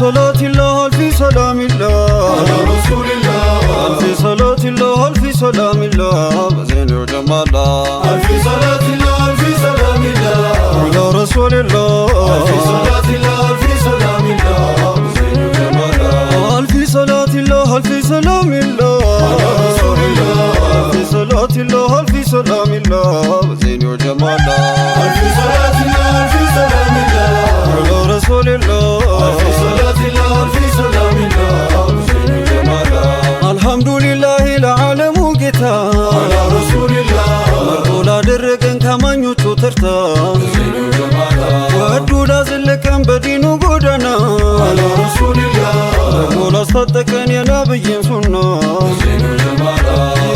صلاة الله ألف سلام الله على رسول الله. ألف صلاة الله ألف سلام الله بزين وجمال ألف صلاة الله ألف سلام الله على رسول الله. ألف صلاة الله ألف سلام الله بزين وجمال ألف صلاة الله ألف سلام الله على رسول الله. ألف صلاة الله ألف سلام الله بزين وجمال ألف صلاة الله ألف سلام الله على رسول الله. ألف صلاة الله ألف سلام الله بزين وجمال الحمد لله العالم ጌታ على رسول الله. መርጦ ላደረገን ከማኞቹ ተርታ بزين وجمال ወዶ ላዘለቀን በዲኑ ጎዳና على رسول الله. ደግሞ ላስታጠቀን የነብይን ሱና بزين وجمال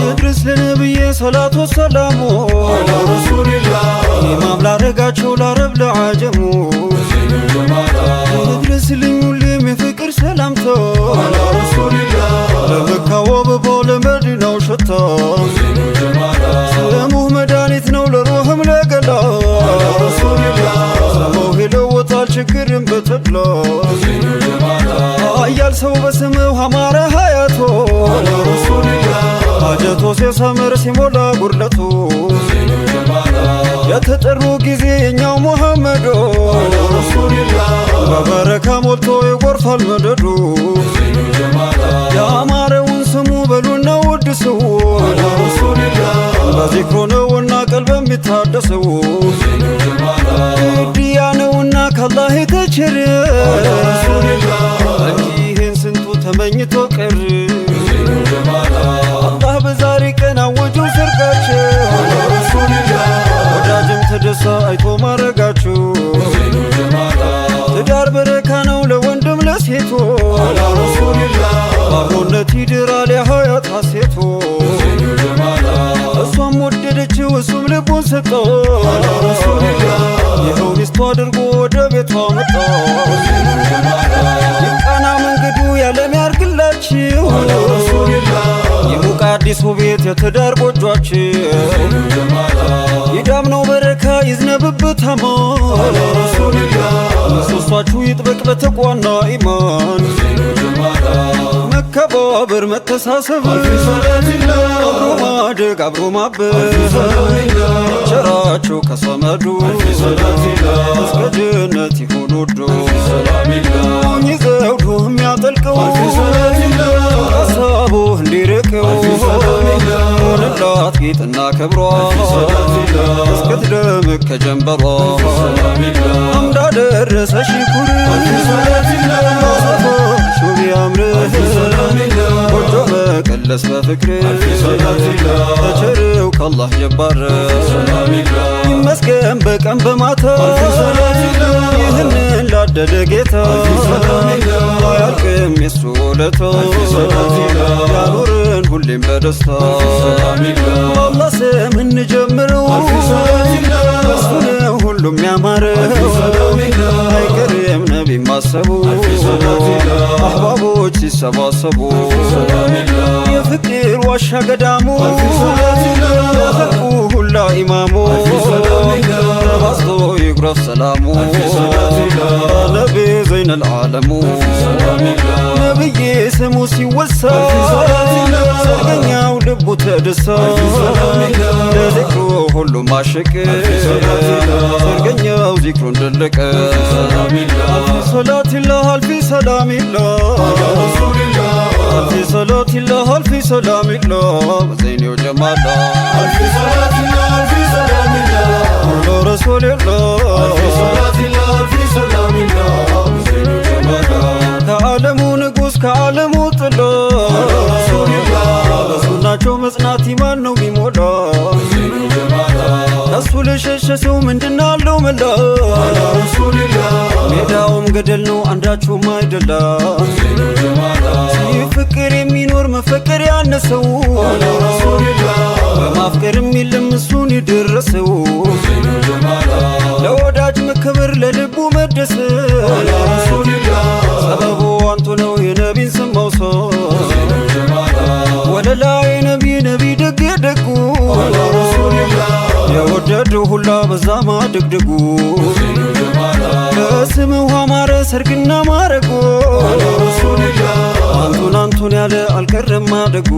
ይድረስ ለነብዬ ሰላቱ ወሰላሙ على رسول الله. ኢማም ላረጋቸው ለአረብ ለዓጀሙ بزين وجمال ይድረስልኝ ሁሌም የፍቅር ሰላምታ على رسول الله. ለመካ ወበባው ለመዲናው ሽታ بزين وجمال ስሙህ መድኃኒት ነው ለሩህም ለገላ على رسول الله. ሰማው ይለወጣል ችግርን በተድላ بزين وجمال አያል ሰው በስምህ አማረ ሀያቶ على رسول الله. ሀጀቶ ሲሰምር ሲሞላ ጉድለቱ بزين وجمال የተጠሩ ጊዜ የኛው ሙሐመዶ على رسول الله. በበረካ ሞልቶ ይጎርፋል መደዱ بزين وجمال ያማረውን ስሙ በሉና ወድሰው على رسول الله. በዚክሩ ነውና ቀልብ የሚታደሰው بزين وجمال እድያ ነውና ካላህ የተቸረ على رسول الله. ይህን ስንቱ ተመኝቶ ቀር بزين وجمال አላህ በዛሬ ቀን አወጀው ሰርጋቸው على رسول الله. ወዳጅም ተደሳ አይቶ ማረጋችሁ بزين وجمال ትዳር በረካ ነው ለወንድም ለሴቶ على رسول الله. አብሮነት ይድራል የሀያት ሐሴቶ بزين وجمال እሷም ወደደችው እሱም ልቡን ሰጠው على رسول الله. ይኸው ሚስቱ አድርጎ ወደ ቤቷ መጣ بزين وجمال ይቃና መንገዱ ያለም ያርግላችሁ على رسول الله. ይሙቅ አዲሱ ቤት የትዳር ጎጇችሁ بزين وجمال ይዳም ነው በረካ ይዝነብበት አማን على رسول الله. ምሰሷችሁ ይጥበቅ በተቋና ኢማን بزين وجمال መከባበር መተሳሰብ ألف صلاة الله አብሮ ማደግ አብሮ ማበብ ألف سلام الله ቸራችሁ ከሰመዱ ألف صلاة الله እስከ ጀነት ይሁን ወዶ ألف سلام الله ይዘውዱ የሚያጠልቀው ألف صلاة الله ሀሳቡ እንዲርቀው ألف سلام الله ሆነላት ጌጥና ክብሯ ألف صلاة الله እስክትደምቅ ከጀንበሯ سلام الله አምዳ ደረሰሽ ኩር ألف صلاة الله ሹ ቢያምር ألف سلام الله ጎጆ መቀለስ በፍቅር ألف صلاة الله ተቸረው ከአላህ ጀባር سلام الله ይመስገን በቀን በማታ ألف صلاة الله ይህንን ላደለ ጌታ ألف سلام الله አያልቅም የሱ ውለታ ألف صلاة الله ያኑርን ሁሌም በደስታ سلام الله አላህ ስም እንጀምረው ألف صلاة الله እሱ ነው ሁሉም ያማረው ألف سلام الله አይቀርም ነቢ ማሰቡ ألف صلاة الله አህባቦች ሲሰባሰቡ سلام الله የፍቅር ዋሻ ገዳሙ ألف صلاة الله ለኸልቁ ሁላ ኢማሙ ألف سلام الله ተባስቶ ይጉረፍ ሰላሙ ألف صلاة الله ነቢ ዘይነ ልዓለሙ سلام الله ነብዬ ስሙ ሲወሳ ألف صلاة الله ሰርገኛው ልቡ ተደሳ ألف سلام الله ለዚክሩ ሁሉ ማሸቅ ألف صلاة الله ሰርገኛው ዚክሩን ደለቀ سلام الله አልፊ ሰላቲላህ አልፊ ሰላሚላህ على رسول الله አልፊ ሰላቲላህ አልፊ ሰላሚላህ በዘይኔው ጀማላ ألف صلاة الله ألف سلام الله ሁሉ ረሱልላህ ألف صلاة الله ألف سلام الله بزين وجمال ከዓለሙ ንጉሥ ከዓለሙ ጥላ على رسول الله በሱናቸው መጽናት ኢማን ነው ቢሞላ بزين وجمال ከሱ ለሸሸ ሰው ምንድናለው መላ على رسول الله ሜዳውም ገደል ነው አንዳችሁም አይደላ بزين وجمال ይህ ፍቅር የሚኖር መፈቀር ያነሰው على رسول الله በማፍቀር የሚልም እሱን የደረሰው بزين وجمال ለወዳጅ መከበር ለልቡ መደሰት على رسول الله ሰበቡ አንቱ ነው የነቢን ስም መውሰድ بزين وجمال ወለላ የነቢ ነቢ ደግ ደጉ على رسول الله የወደዱ ሁላ በዛ ማደግደጉ بزين وجمال ከስምህ አማረ ሰርግና ማረጎ ካለ አልቀረም ማደጉ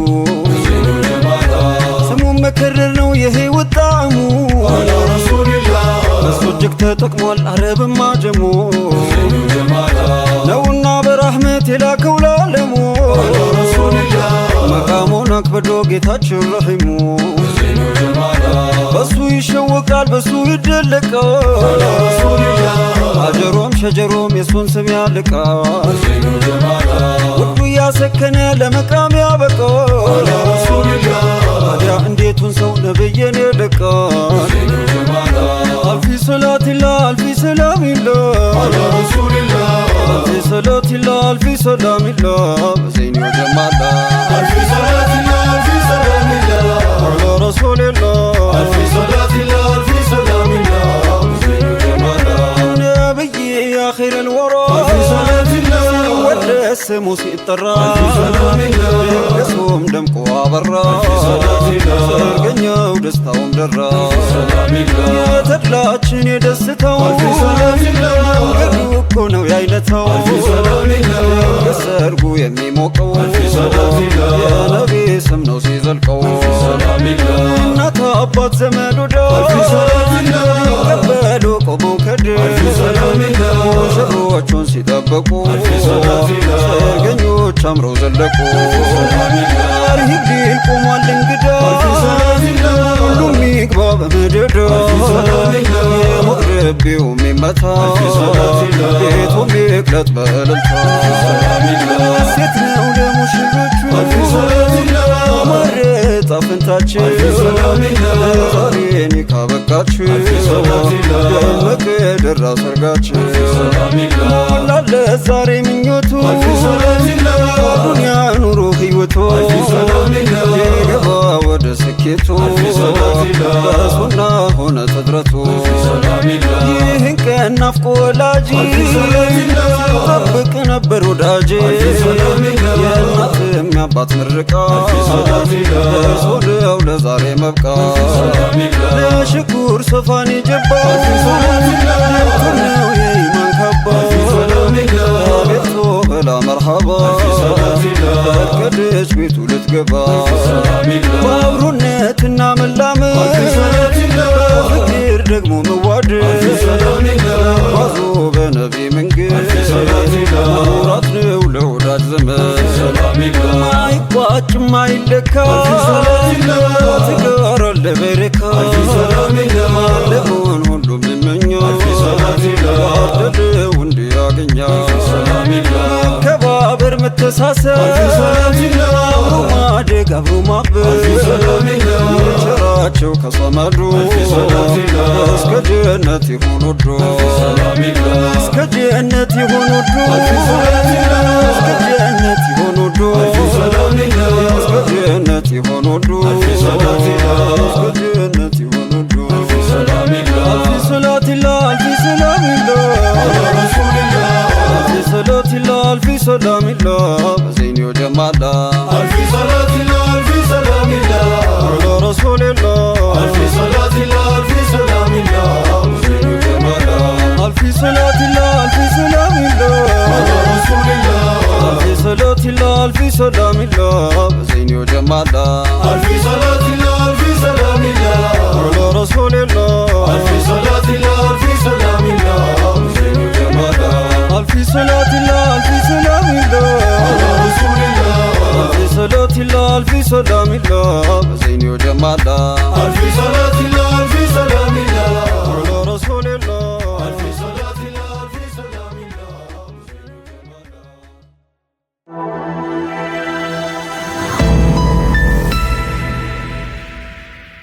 ዘይኑ ጀማላ ስሙም መከረር ነው የህይወት ጣዕሙ አላ ረሱልላህ በሱ እጅግ ተጠቅሟል አረብም አጀሙ ዘይኑ ጀማላ ነውና በራህመት የላከው ለዓለሙ አላ ረሱልላህ መቃሙን አክብዶ ጌታችን ረሒሙ ዘይኑ ጀማላ በሱ ይሸወቃል በሱ ይደለቃል አላ ረሱልላህ አጀሮም ሸጀሮም የሱን ስም ያልቃል ዘይኑ ጀማላ ውዱ ያሰከነ ለመቃም ያበቃል አላ ረሱልላህ ታዲያ እንዴቱን ሰው ነብይን ይልቃል ዘይኑ ጀማላ አልፊ ሰላቲላ አልፊ ሰላሚላ አላ ረሱልላህ አልፊ ሰላቲላ አልፊ ሰላሚላ በዘይኑ ጀማላ አልፊ ሰላቲላ አልፊ ሰላሚላ አላ ረሱልላ አልፊ ሰላቲላ አልፊ ሰላሚላ ዘይኑ ጀማላ ነብይ አኺር الورى አልፊ ሰላቲላ ወደስ ስሙ ሲጠራ አልፊ ሰላሚላ የሱም ደምቆ አበራ ሰላቲላ ሰርገኛው ደስታውም ደራ ሰላሚላ የተድላችን የደስታው አልፊ ሰላቲላ ገዱ እኮ ነው ያይነታው አልፊ ሰላሚላ የሰርጉ የሚሞቀው አልፊ ሰላቲላ የነቢ ስም ነው ሲዘልቀው ሰላሚላ እናት አባት ዘመድ አልፊ ወዳጅ ሰላቲላ ቀበሉ ቆመው ከድር አልፊ ሰላሚላ ሙሽሮቹን ሲጠብቁ አልፊ ሰላቲላ ሰርገኞች አምረው ዘለቁ ሰላሚላ ይህ ቢል ቆሟል እንግዳ አልፊ ሰላቲላ ሁሉም ይግባ በመደዳ አልፊ ሰላሚላ የሞቅረቢው የሚመታ አልፊ ሰላቲላ ቤቱም ይቅለጥ በእልልታ ሰላሚላ ሴት ነው ለሙሽሮቹ አልፊ ሰላቲላ ማረጣ ፍንታችን አልፊ ሰላሚላ ዛሬ ኒካ በቃችሁ አልፊ ሰላቲላ ደመቀ ደራ ሰርጋችን ሰላሚላ ላለ ዛሬ ምኞቱ አልፊ ሰላቲላ ዱንያ ኑሮ ህይወቱ አልፊ ሰላሚላ ይገባ ወደ ስኬቱ አልፊ ሰላቲላ በሱና ሆነ ተድረቱ ሰላሚላ ይህን ቀን ናፍቆ ወላጅ አልፊ ሰላቲላ ጠብቅ ነበር ወዳጅ አልፊ ሰላሚላ የእናትም የአባት ምርቃ አልፊ ሰላቲላ ደርሶለው ለዛሬ መብቃ ሰላሚላ ለሽኩር ሶፋን የጀባ አልፊ ሰላቲላ ነው የኢማን ካባ አልፊ ሰላሚላ ቤቶ በላ መርሃባ ሰላቲላ ፈቀደች ቤቱ ልትገባ ሰላሚላ በአብሮነትና መላመድ አልፊ ሰላቲላ ፍቅር ደግሞ መዋደድ አልፊ ሰላሚላ ጓዞ በነቢ መንገድ አልፊ ሰላቲላ መውራት ነው ለወዳጅ ዘመድ ሰላሚላ ማይቋጭ ማይለካ አልፊ ሰላቲላ ትጋራ ለበረካ አልፊ ሰላሚላ ለሆን ሁሉም ልመኛው አልፊ ሰላቲላ ዋደደው እንዲያገኛው ሰላሚላ ከባበር መተሳሰብ አልፊ ሰላቲላ አብሮ ማደግ አብሮ ማበብ አልፊ ሰላሚላ የቸራቸው ከሰመዱ አልፊ ሰላቲላ እስከ ጀነት ይሁን ወዶ ሰላሚላ እስከ ጀነት ይሁን ወዶ አልፊ ሰላቲላ እስከ ጀነት ይሁን ወዶ አልፊ ሰላሚላ እስከ ጀነት ይሁን ወዶ አልፊ ሰላቲላ እስከ ጀነት ይሁን ወዶ አልፊ ሰላሚላ አልፊ ሰላቲላ አልፊ ሰላሚላ አላ ረሱልላህ አልፊ ሰላቲላ አልፊ ሰላሚላ በዘይኑ ጀማላ አልፊ ሰላቲላ አልፊ ሰላሚላ አላ ረሱልላ አልፊ ሰላቲላ አልፊ ሰላሚላ ዘይኑ ጀማላ አልፊ ሰላቲላ አልፊ ሰላሚላ አላ ረሱልላህ አልፊ ሰላቲላ አልፊ ሰላሚላ በዘይኑ ጀማላ አልፊ ሰላቲላ አልፊ ሰላሚላ አላ ረሱልላ አልፊ ሰላቲላ አልፊ ሰላሚላ ዘይኑ ጀማላ አልፊ ሰላቲላ አልፊ ሰላሚላ አላ ረሱልላህ አልፊ ሰላቲላ አልፊ ሰላሚላ በዘይኑ ጀማላ አልፊ ሰላ